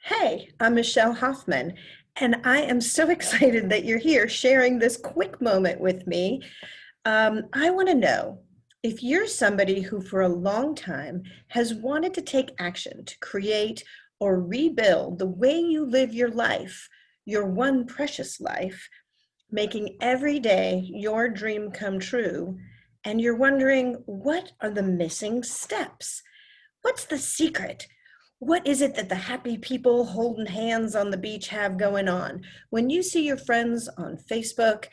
Hey, I'm Michelle Hoffman, and I am so excited that you're here sharing this quick moment with me. I want to know if you're somebody who, for a long time, has wanted to take action to create or rebuild the way you live your life, your one precious life, making every day your dream come true, and you're wondering what are the missing steps? What's the secret? What is it that the happy people holding hands on the beach have going on? When you see your friends on Facebook,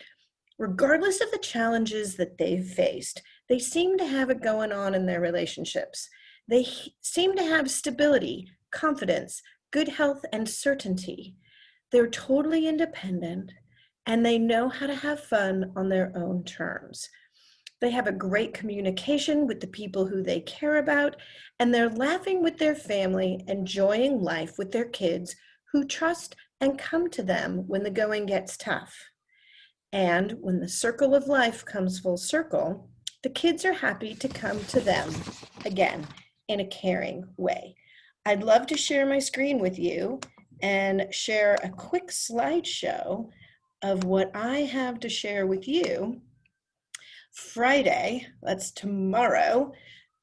regardless of the challenges that they've faced, they seem to have it going on in their relationships. They seem to have stability, confidence, good health, and certainty. They're totally independent and they know how to have fun on their own terms. They have a great communication with the people who they care about, and they're laughing with their family, enjoying life with their kids who trust and come to them when the going gets tough. And when the circle of life comes full circle, the kids are happy to come to them again in a caring way. I'd love to share my screen with you and share a quick slideshow of what I have to share with you. Friday, that's tomorrow,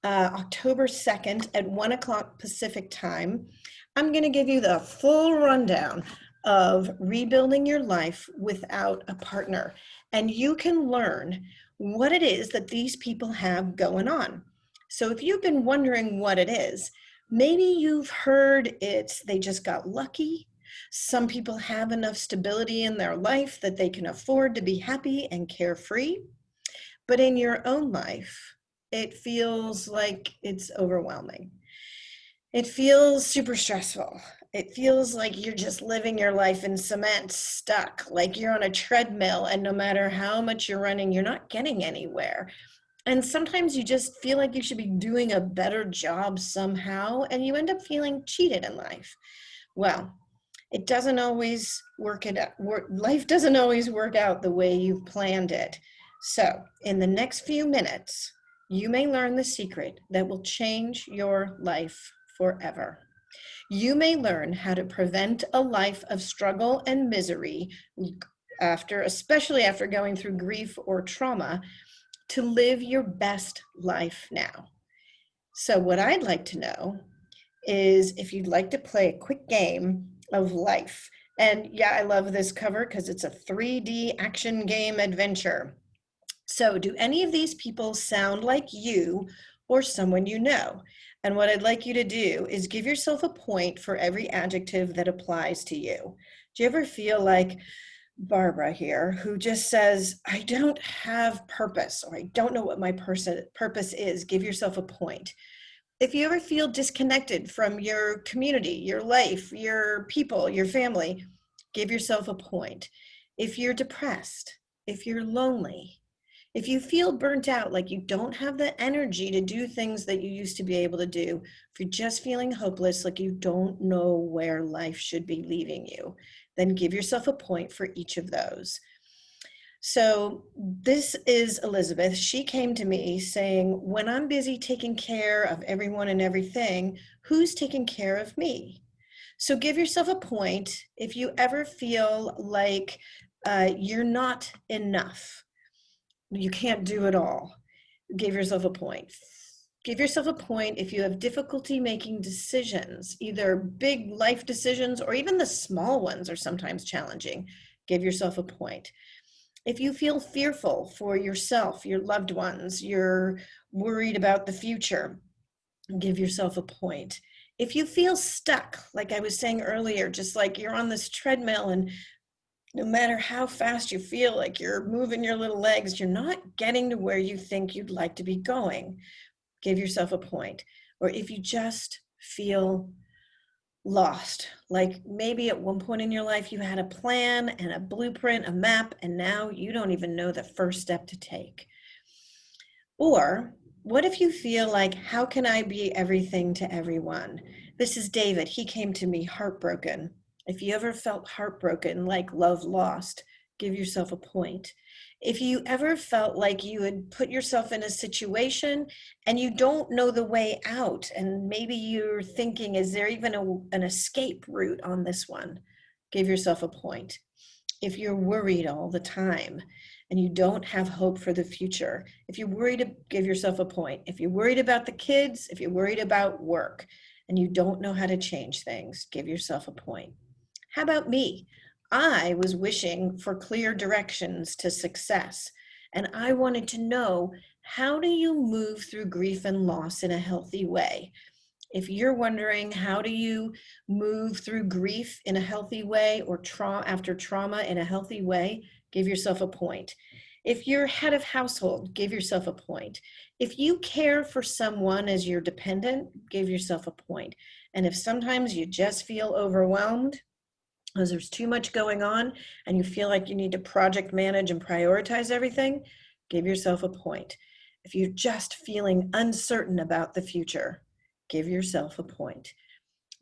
October 2nd at 1 o'clock Pacific time, I'm going to give you the full rundown of rebuilding your life without a partner. And you can learn what it is that these people have going on. So if you've been wondering what it is, maybe you've heard it's they just got lucky. Some people have enough stability in their life that they can afford to be happy and carefree. But in your own life, it feels like it's overwhelming. It feels super stressful. It feels like you're just living your life in cement, stuck, like you're on a treadmill, and no matter how much you're running, you're not getting anywhere. And sometimes you just feel like you should be doing a better job somehow, and you end up feeling cheated in life. Well, it doesn't always work it out. Life doesn't always work out the way you've planned it. So, in the next few minutes, you may learn the secret that will change your life forever. You may learn how to prevent a life of struggle and misery especially after going through grief or trauma, to live your best life now. So, what I'd like to know is if you'd like to play a quick game of life. And yeah, I love this cover because it's a 3D action game adventure. So, do any of these people sound like you or someone you know? And what I'd like you to do is give yourself a point for every adjective that applies to you. Do you ever feel like Barbara here, who just says, I don't have purpose, or I don't know what my purpose is? Give yourself a point. If you ever feel disconnected from your community, your life, your people, your family, give yourself a point. If you're depressed, if you're lonely, if you feel burnt out, like you don't have the energy to do things that you used to be able to do, if you're just feeling hopeless, like you don't know where life should be leaving you, then give yourself a point for each of those. So this is Elizabeth. She came to me saying, when I'm busy taking care of everyone and everything, who's taking care of me? So give yourself a point if you ever feel like you're not enough. You can't do it all. Give yourself a point. Give yourself a point if you have difficulty making decisions, either big life decisions or even the small ones are sometimes challenging. Give yourself a point. If you feel fearful for yourself, your loved ones, you're worried about the future, give yourself a point. If you feel stuck, like I was saying earlier, just like you're on this treadmill and no matter how fast you feel like you're moving your little legs, you're not getting to where you think you'd like to be going, give yourself a point. Or if you just feel lost, like maybe at one point in your life you had a plan and a blueprint, a map, and now you don't even know the first step to take. Or what if you feel like, how can I be everything to everyone? This is David. He came to me heartbroken. If you ever felt heartbroken, like love lost, give yourself a point. If you ever felt like you had put yourself in a situation and you don't know the way out, and maybe you're thinking, is there even an escape route on this one? Give yourself a point. If you're worried all the time and you don't have hope for the future, if you're worried, give yourself a point. If you're worried about the kids, if you're worried about work and you don't know how to change things, give yourself a point. How about me? I was wishing for clear directions to success, and I wanted to know, how do you move through grief and loss in a healthy way? If you're wondering, how do you move through grief in a healthy way, or after trauma in a healthy way, give yourself a point. If you're head of household, give yourself a point. If you care for someone as your dependent, give yourself a point. And if sometimes you just feel overwhelmed because there's too much going on and you feel like you need to project manage and prioritize everything, give yourself a point. If you're just feeling uncertain about the future, give yourself a point.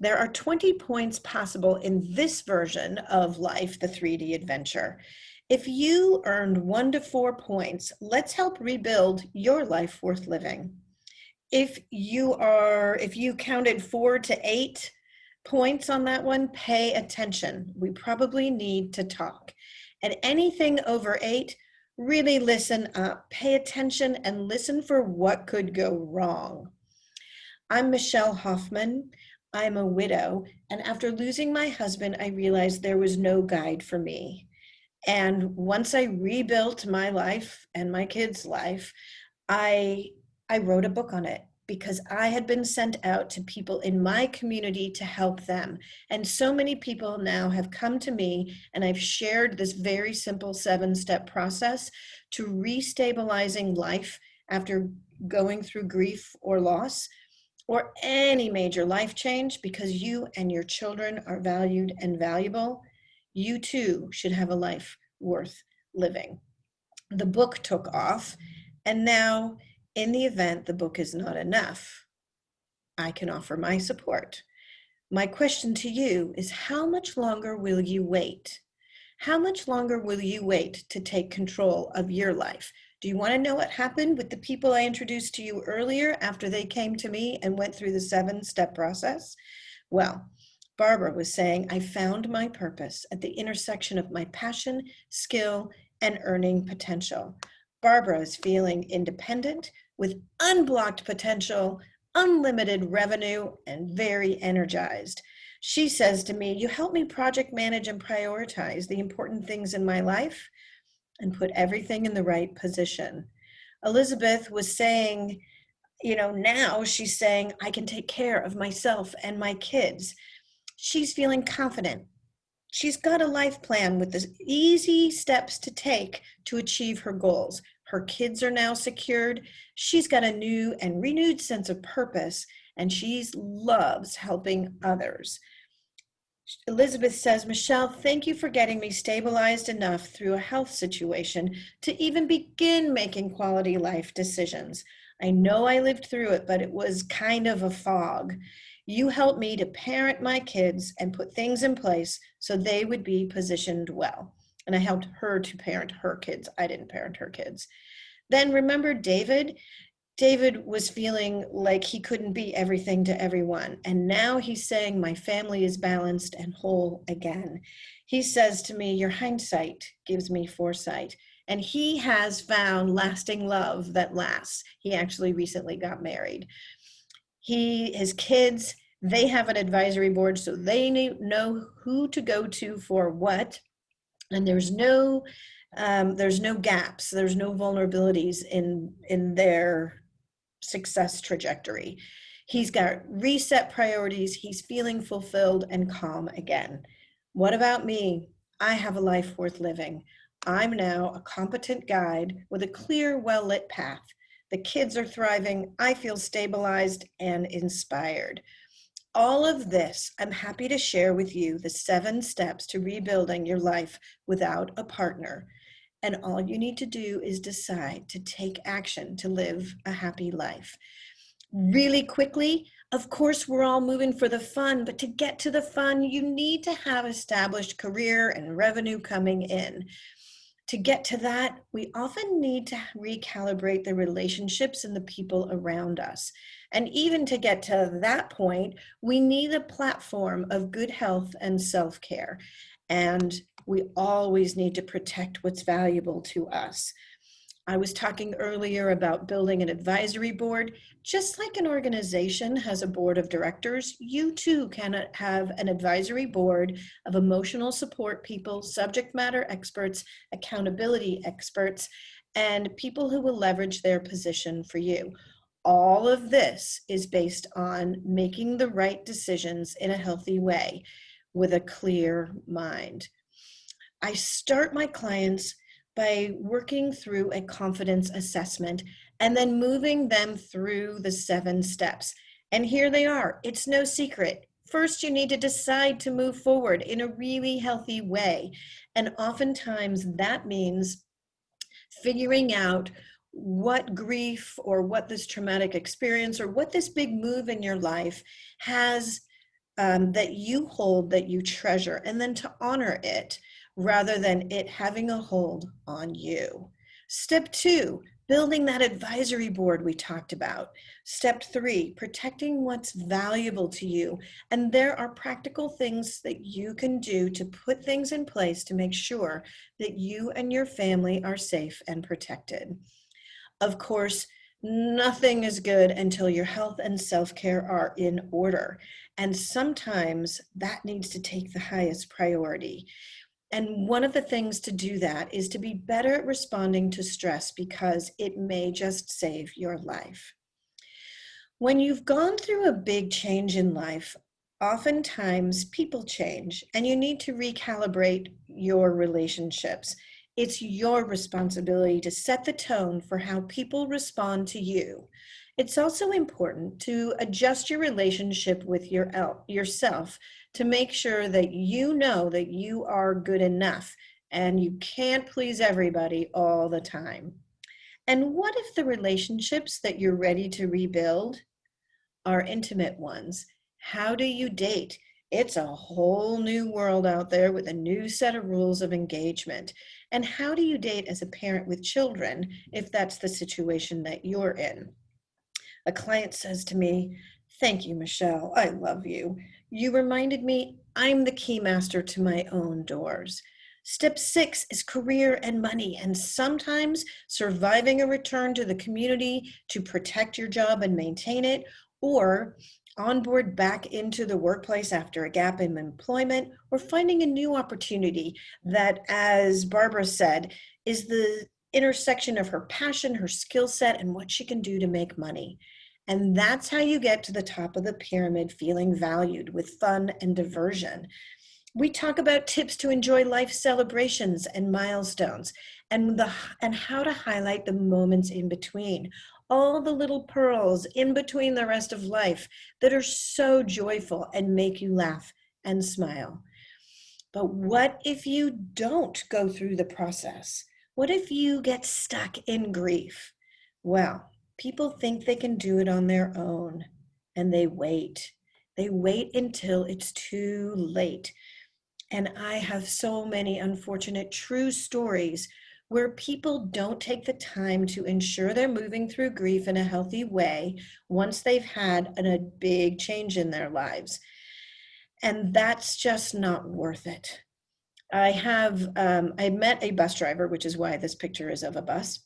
There are 20 points possible in this version of life, the 3D adventure. If you earned 1 to 4 points, let's help rebuild your life worth living. If you counted 4 to 8 points on that one, pay attention. We probably need to talk. And anything over 8, really listen up, pay attention, and listen for what could go wrong. I'm Michelle Hoffman. I'm a widow, and after losing my husband, I realized there was no guide for me. And once I rebuilt my life and my kids' life, I wrote a book on it because I had been sent out to people in my community to help them. And so many people now have come to me, and I've shared this very simple 7-step process to restabilizing life after going through grief or loss, or any major life change, because you and your children are valued and valuable. You too should have a life worth living. The book took off, and now, in the event the book is not enough, I can offer my support. My question to you is, how much longer will you wait? How much longer will you wait to take control of your life? Do you want to know what happened with the people I introduced to you earlier after they came to me and went through the 7-step process? Well, Barbara was saying, I found my purpose at the intersection of my passion, skill, and earning potential. Barbara is feeling independent with unblocked potential, unlimited revenue, and very energized. She says to me, you help me project manage and prioritize the important things in my life and put everything in the right position. Elizabeth was saying, now she's saying, I can take care of myself and my kids. She's feeling confident. She's got a life plan with the easy steps to take to achieve her goals. Her kids are now secured. She's got a new and renewed sense of purpose, and she loves helping others. Elizabeth says, Michelle, thank you for getting me stabilized enough through a health situation to even begin making quality life decisions. I know I lived through it, but it was kind of a fog. You helped me to parent my kids and put things in place so they would be positioned well. And I helped her to parent her kids. I didn't parent her kids. Then remember David? David was feeling like he couldn't be everything to everyone. And now he's saying, my family is balanced and whole again. He says to me, your hindsight gives me foresight. And he has found lasting love that lasts. He actually recently got married. His kids, they have an advisory board, so they know who to go to for what. And there's no gaps, there's no vulnerabilities in their success trajectory. He's got reset priorities. He's feeling fulfilled and calm again. What about me? I have a life worth living. I'm now a competent guide with a clear, well-lit path. The kids are thriving. I feel stabilized and inspired. All of this, I'm happy to share with you the 7 steps to rebuilding your life without a partner. And all you need to do is decide to take action to live a happy life. Really quickly, of course, we're all moving for the fun, but to get to the fun, you need to have established career and revenue coming in. To get to that, we often need to recalibrate the relationships and the people around us. And even to get to that point, we need a platform of good health and self-care. And we always need to protect what's valuable to us. I was talking earlier about building an advisory board. Just like an organization has a board of directors, you too can have an advisory board of emotional support people, subject matter experts, accountability experts, and people who will leverage their position for you. All of this is based on making the right decisions in a healthy way with a clear mind. I start my clients by working through a confidence assessment and then moving them through the 7 steps. And here they are. It's no secret. First, you need to decide to move forward in a really healthy way. And oftentimes that means figuring out what grief or what this traumatic experience or what this big move in your life has that you hold, that you treasure, and then to honor it rather than it having a hold on you. Step 2, building that advisory board we talked about. Step 3, protecting what's valuable to you. And there are practical things that you can do to put things in place to make sure that you and your family are safe and protected. Of course, nothing is good until your health and self-care are in order. And sometimes that needs to take the highest priority. And one of the things to do that is to be better at responding to stress because it may just save your life. When you've gone through a big change in life, oftentimes people change and you need to recalibrate your relationships. It's your responsibility to set the tone for how people respond to you. It's also important to adjust your relationship with yourself to make sure that you know that you are good enough and you can't please everybody all the time. And what if the relationships that you're ready to rebuild are intimate ones? How do you date? It's a whole new world out there with a new set of rules of engagement. And how do you date as a parent with children if that's the situation that you're in? A client says to me, "Thank you, Michelle. I love you. You reminded me I'm the key master to my own doors." Step 6 is career and money, and sometimes surviving a return to the community to protect your job and maintain it, or onboard back into the workplace after a gap in employment, or finding a new opportunity that, as Barbara said, is the intersection of her passion, her skill set, and what she can do to make money. And that's how you get to the top of the pyramid feeling valued with fun and diversion. We talk about tips to enjoy life celebrations and milestones and how to highlight the moments in between. All the little pearls in between the rest of life that are so joyful and make you laugh and smile. But what if you don't go through the process? What if you get stuck in grief? Well, people think they can do it on their own and they wait. They wait until it's too late. And I have so many unfortunate true stories where people don't take the time to ensure they're moving through grief in a healthy way once they've had a big change in their lives. And that's just not worth it. I met a bus driver, which is why this picture is of a bus.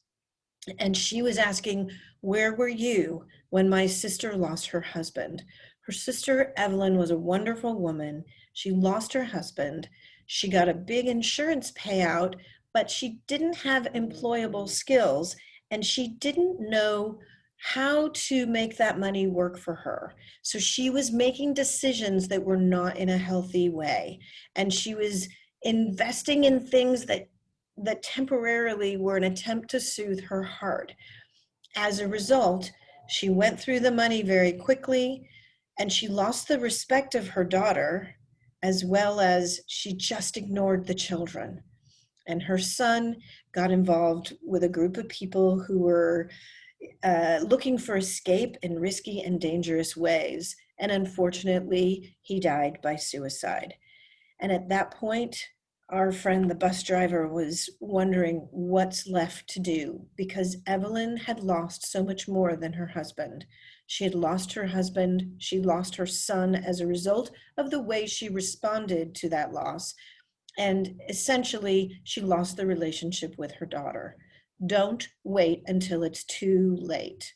And she was asking, "Where were you when my sister lost her husband?" Her sister, Evelyn, was a wonderful woman. She lost her husband. She got a big insurance payout, but she didn't have employable skills and she didn't know how to make that money work for her. So she was making decisions that were not in a healthy way. And she was investing in things that temporarily were an attempt to soothe her heart. As a result, she went through the money very quickly and she lost the respect of her daughter, as well as she just ignored the children. And her son got involved with a group of people who were looking for escape in risky and dangerous ways. And unfortunately, he died by suicide. And at that point, our friend, the bus driver, was wondering what's left to do because Evelyn had lost so much more than her husband. She had lost her husband, she lost her son as a result of the way she responded to that loss, and essentially she lost the relationship with her daughter. Don't wait until it's too late.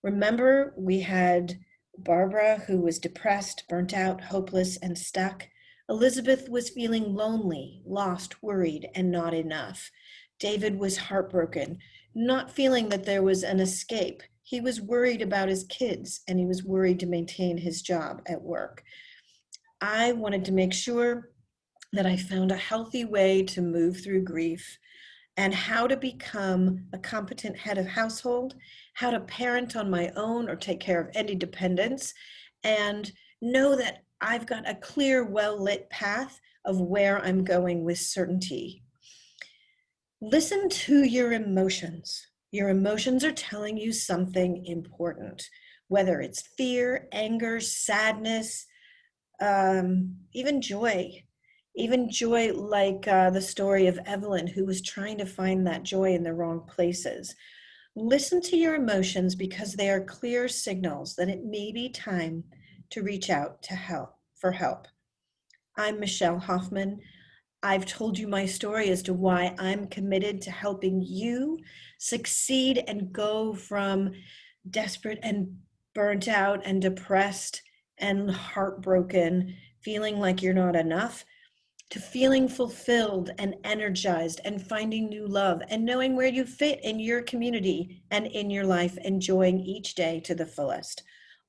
Remember, we had Barbara, who was depressed, burnt out, hopeless, and stuck. Elizabeth was feeling lonely, lost, worried, and not enough. David was heartbroken, not feeling that there was an escape. He was worried about his kids, and he was worried to maintain his job at work. I wanted to make sure that I found a healthy way to move through grief and how to become a competent head of household, how to parent on my own or take care of any dependents, and know that I've got a clear, well-lit path of where I'm going with certainty. Listen to your emotions. Your emotions are telling you something important, whether it's fear, anger, sadness, even joy. Even joy, like the story of Evelyn, who was trying to find that joy in the wrong places. Listen to your emotions because they are clear signals that it may be time to reach out to help for help. I'm Michelle Hoffman. I've told you my story as to why I'm committed to helping you succeed and go from desperate and burnt out and depressed and heartbroken, feeling like you're not enough, to feeling fulfilled and energized and finding new love and knowing where you fit in your community and in your life, enjoying each day to the fullest.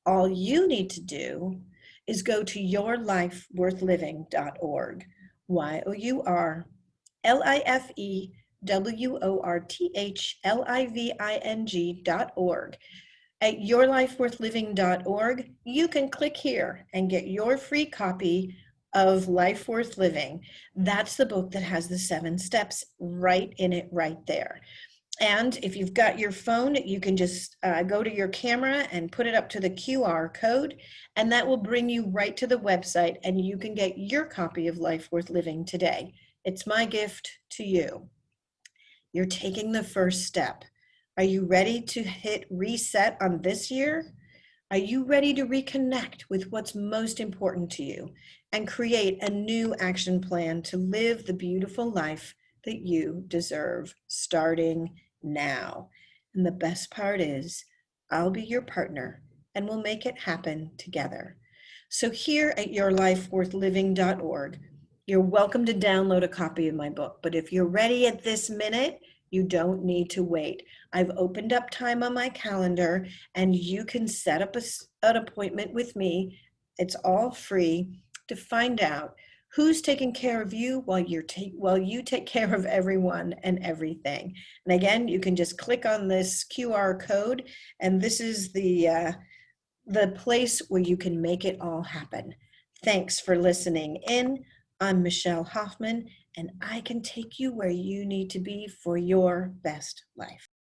All you need to do is go to yourlifeworthliving.org, yourlifeworthliving.org. At yourlifeworthliving.org, you can click here and get your free copy of Life Worth Living. That's the book that has the 7 steps right in it, right there. And if you've got your phone, you can just go to your camera and put it up to the QR code, and that will bring you right to the website, and you can get your copy of Life Worth Living today. It's my gift to you. You're taking the first step. Are you ready to hit reset on this year? Are you ready to reconnect with what's most important to you and create a new action plan to live the beautiful life that you deserve starting now? And the best part is, I'll be your partner and we'll make it happen together. So here at yourlifeworthliving.org, you're welcome to download a copy of my book. But if you're ready at this minute, you don't need to wait. I've opened up time on my calendar and you can set up an appointment with me. It's all free to find out who's taking care of you while you take care of everyone and everything. And again, you can just click on this QR code, and this is the place where you can make it all happen. Thanks for listening in. I'm Michelle Hoffman, and I can take you where you need to be for your best life.